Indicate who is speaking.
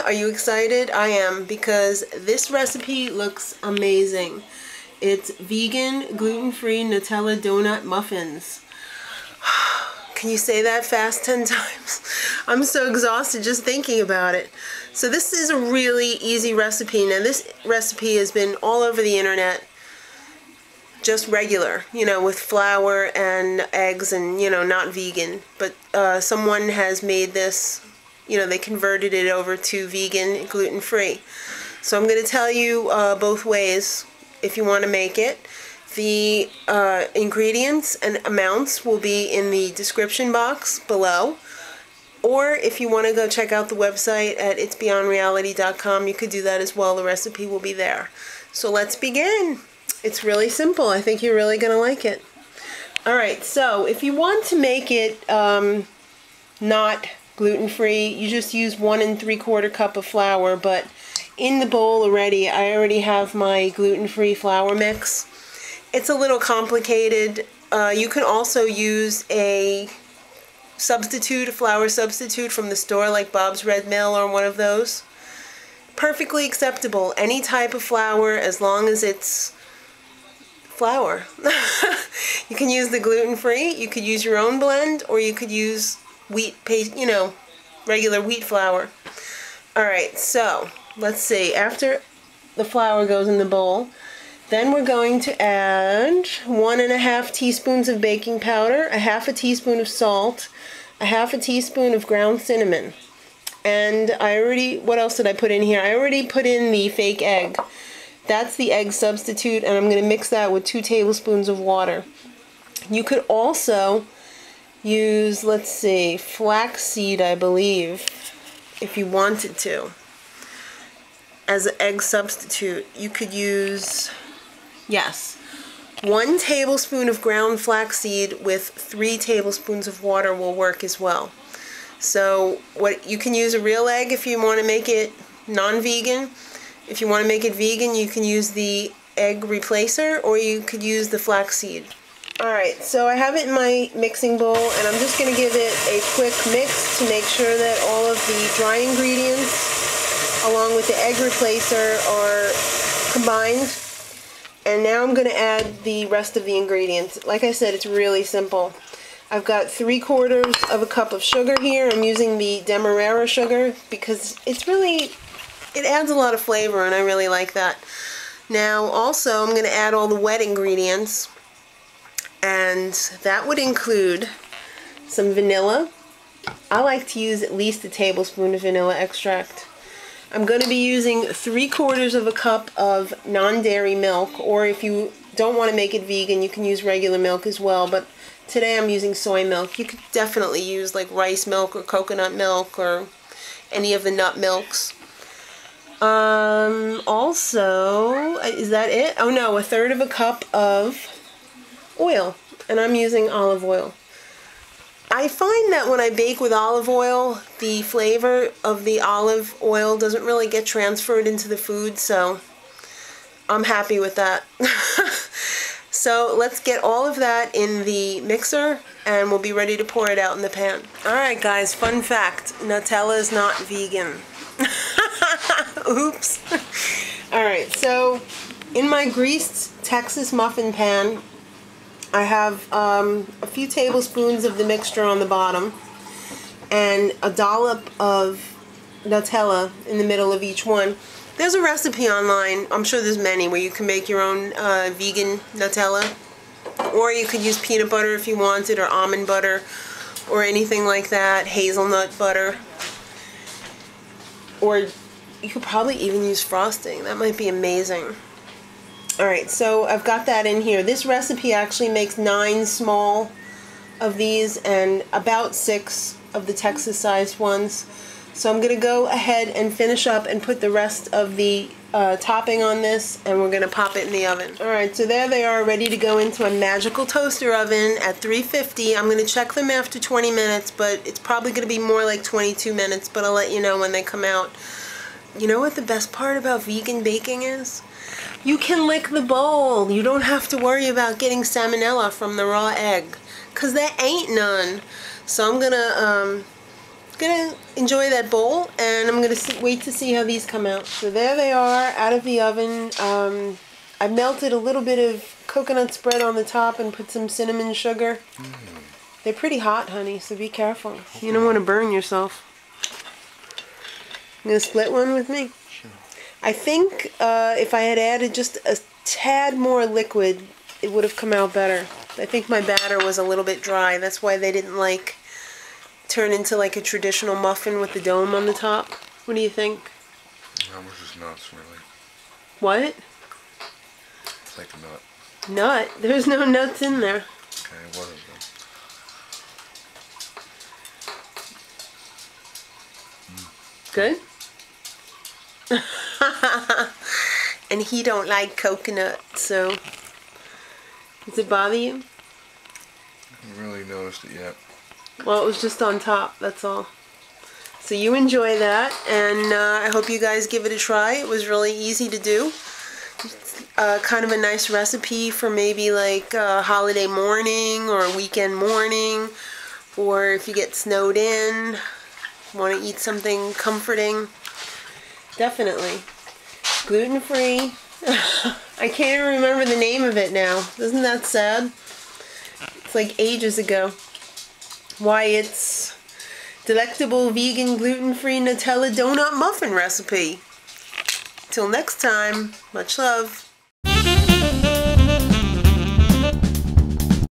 Speaker 1: Are you excited? I am, because this recipe looks amazing. It's vegan, gluten-free Nutella donut muffins. Can you say that fast 10 times? I'm so exhausted just thinking about it. So this is a really easy recipe. Now this recipe has been all over the internet. Just regular, with flour and eggs and, not vegan. But someone has made this, they converted it over to vegan, gluten-free. So I'm going to tell you both ways if you want to make it. The ingredients and amounts will be in the description box below. Or if you want to go check out the website at itsbeyondreality.com, you could do that as well. The recipe will be there. So let's begin. It's really simple. I think you're really going to like it. Alright, so if you want to make it not gluten-free, you just use 1 3/4 cup of flour, but in the bowl already, I already have my gluten-free flour mix. It's a little complicated. You can also use a flour substitute from the store, like Bob's Red Mill or one of those. Perfectly acceptable. Any type of flour, as long as it's flour. You can use the gluten-free, you could use your own blend, or you could use wheat paste, regular wheat flour. Alright, so let's see. After the flour goes in the bowl, then we're going to add 1½ teaspoons of baking powder, 1/2 teaspoon of salt, 1/2 teaspoon of ground cinnamon. And what else did I put in here? I already put in the fake egg. That's the egg substitute, and I'm going to mix that with 2 tablespoons of water. You could also use, let's see, flaxseed, I believe, if you wanted to, as an egg substitute. You could use, yes, 1 tablespoon of ground flaxseed with 3 tablespoons of water will work as well. So you can use a real egg if you want to make it non-vegan. If you want to make it vegan, you can use the egg replacer, or you could use the flaxseed. Alright, so I have it in my mixing bowl, and I'm just going to give it a quick mix to make sure that all of the dry ingredients along with the egg replacer are combined. And now I'm going to add the rest of the ingredients. Like I said, it's really simple. I've got 3/4 cup of sugar here. I'm using the Demerara sugar because it adds a lot of flavor, and I really like that. Now also I'm going to add all the wet ingredients, and that would include some vanilla. I like to use at least a tablespoon of vanilla extract. I'm going to be using 3/4 cup of non-dairy milk, or if you don't want to make it vegan, you can use regular milk as well, but today I'm using soy milk. You could definitely use like rice milk or coconut milk or any of the nut milks. Also, is that it? Oh no, 1/3 cup of oil, and I'm using olive oil. I find that when I bake with olive oil, the flavor of the olive oil doesn't really get transferred into the food, so I'm happy with that. So let's get all of that in the mixer, and we'll be ready to pour it out in the pan. Alright guys, fun fact, Nutella is not vegan. Oops. Alright, so in my greased Texas muffin pan, I have a few tablespoons of the mixture on the bottom and a dollop of Nutella in the middle of each one. There's a recipe online, I'm sure there's many, where you can make your own vegan Nutella, or you could use peanut butter if you wanted, or almond butter, or anything like that, hazelnut butter, or you could probably even use frosting. That might be amazing. Alright, so I've got that in here. This recipe actually makes 9 small of these and about 6 of the Texas sized ones. So I'm going to go ahead and finish up and put the rest of the topping on this, and we're going to pop it in the oven. Alright, so there they are, ready to go into a magical toaster oven at 350. I'm going to check them after 20 minutes, but it's probably going to be more like 22 minutes, but I'll let you know when they come out. You know what the best part about vegan baking is? You can lick the bowl. You don't have to worry about getting salmonella from the raw egg, because there ain't none. So I'm going to gonna enjoy that bowl, and I'm gonna wait to see how these come out. So there they are, out of the oven. I melted a little bit of coconut spread on the top and put some cinnamon sugar. They're pretty hot, honey, so be careful. You don't want to burn yourself. You gonna split one with me?
Speaker 2: Sure.
Speaker 1: I think if I had added just a tad more liquid, it would have come out better. I think my batter was a little bit dry. That's why they didn't turn into like a traditional muffin with the dome on the top. What do you think?
Speaker 2: That was just nuts, really.
Speaker 1: What?
Speaker 2: It's like a nut.
Speaker 1: Nut? There's no nuts in there.
Speaker 2: Okay, it wasn't
Speaker 1: Good? And he don't like coconut, so does it bother you?
Speaker 2: I haven't really noticed it yet.
Speaker 1: Well, it was just on top, that's all. So you enjoy that, and I hope you guys give it a try. It was really easy to do. It's kind of a nice recipe for maybe like a holiday morning or a weekend morning, or if you get snowed in, want to eat something comforting. Definitely. Gluten-free. I can't even remember the name of it now. Isn't that sad? It's like ages ago. Why, it's delectable vegan gluten-free Nutella donut muffin recipe. Till next time, much love.